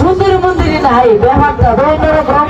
সুন্দর মন্দিরে নাই ব্যাপারটা অন্যরকম।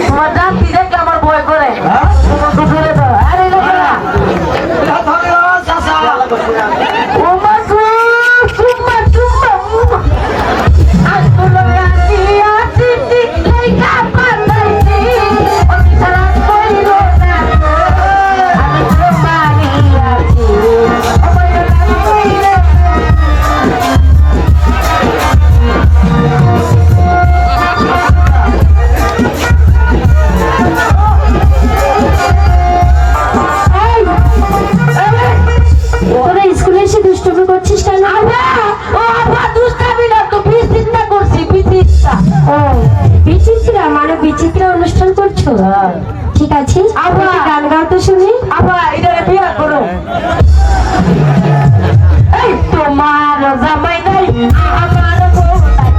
তোমার জানতি দেখলে আমার ভয় করে ফেলে দাও। আরে বিচিত্র অনুষ্ঠান করছো? ঠিক আছে, গান গাও তো শুনি। আবার এটা বিয়া করো। এই তোমার জামাই নাই আমার বউ নাই,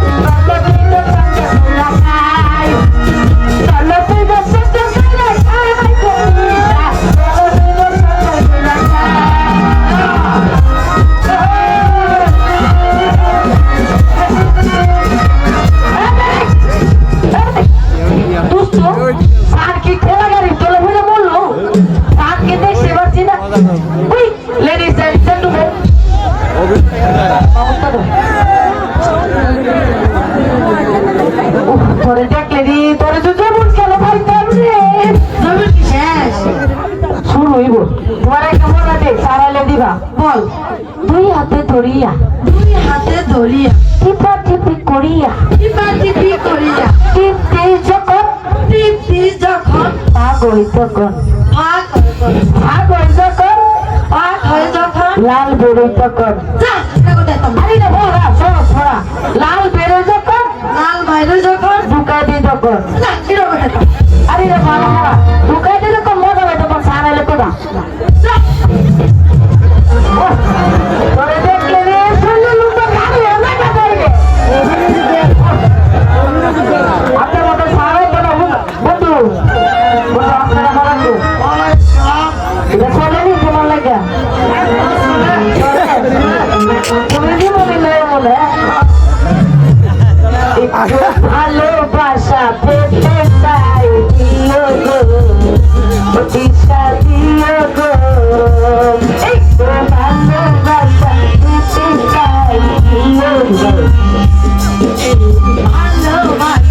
বল। দুই হাতে ধরিয়া টিপা টিপি করিয়া টিপতে যখন ভাগ হই তখন লাল বেরোই তখন লাল বেরোয় যখন ঢুকাই দিই তখন আরে ভালো ঢুকাই দিই তখন মজা হয় তখন সারাইলে কোথা ভালোবাসা পেতে চাই দিশা দিও গো, ভালোবাসা পেতে চাই ভালোবাসা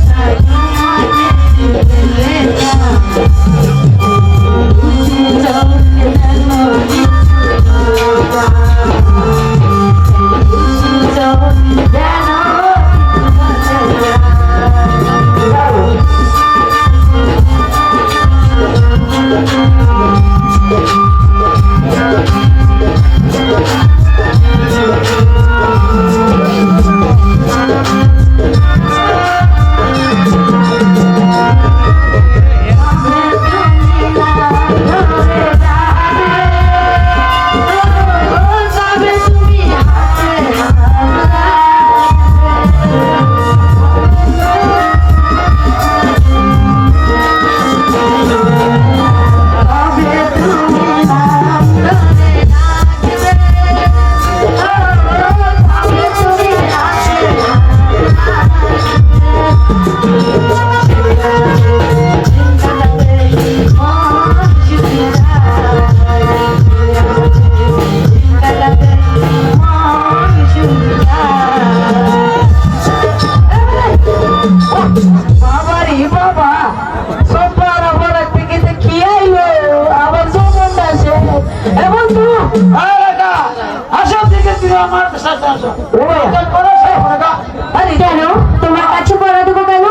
তোমার কাছে পড়া দেবো কেন?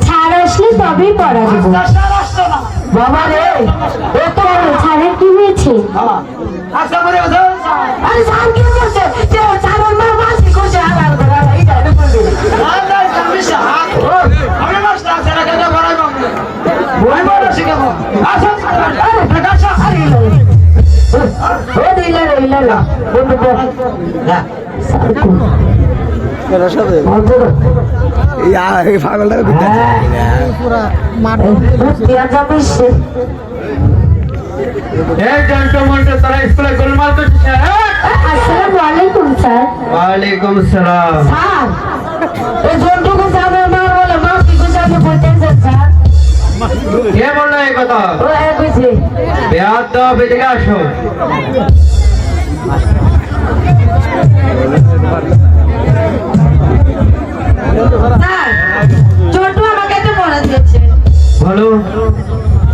ছাড় আসলে তবেই পড়া দেবো। বাবা রে ছাড়ের কি হয়েছে? আরে মিলাইলাম বন্ধু বল আসসালামু আলাইকুম স্যার। ওয়ালাইকুম সালাম। স্যার এই জন্টুকে সামনে মার বলে মাফি গুছাতে বলতেছেন স্যার কে বললো এই কথা? ও এক কইছে বেয়াদব, এদিকে আসো। স্যার জন্টু আমাকে একটা পড়া দিয়েছে বলো।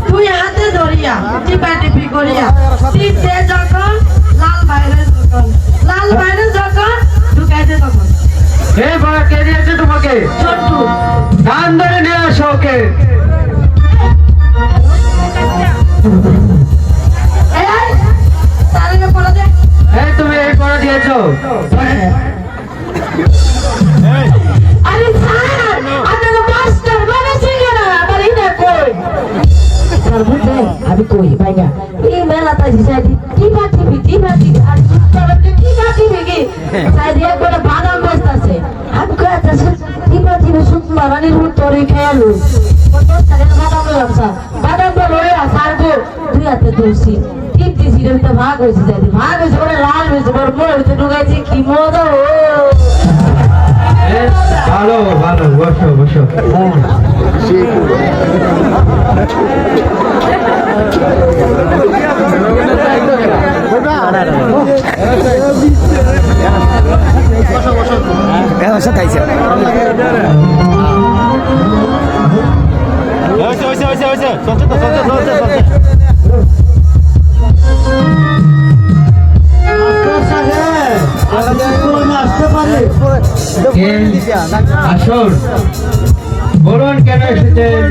তুই হাতে ধরিয়া টিপা টিপি করিয়া টিপতে যখন লাল ভাইরাস যখন লাল ভাইরাস যখন ঢুকাইতে তখন হে বড়, কে দিয়েছে তোমাকে? জন্টু কান ধরে নিয়ে আসো ওকে। এই তারে পড়া দে এই তুমি এই পড়া দিয়েছো? আরে স্যার আপনারা মাস্টার বানাইছে কেন আমার ইনা কই স্যার বুঝে আমি কই ভাইয়া এই মেলাটা জিসাইদি টিপা টিপি আর তারা টিপা টিপি কি সাইডে করে বাদাম বসতাছে আমি কই আছে টিপা টিপি সুত মারানির উত্তরে খেয়ালু কত সালে বাদাম লাগছা বাদাম বলো স্যার গো দুই হাতে দোষী টিপটি সিরেতে ভাগ হইছে যাইদি ভাগ হইছে ওরে লাল হইছে ওর মোড় ভিতরে ঢুকাইছে কি মজা ও ভালো ভালো, বসো বসো। আসুন, বলুন কেন এসেছেন?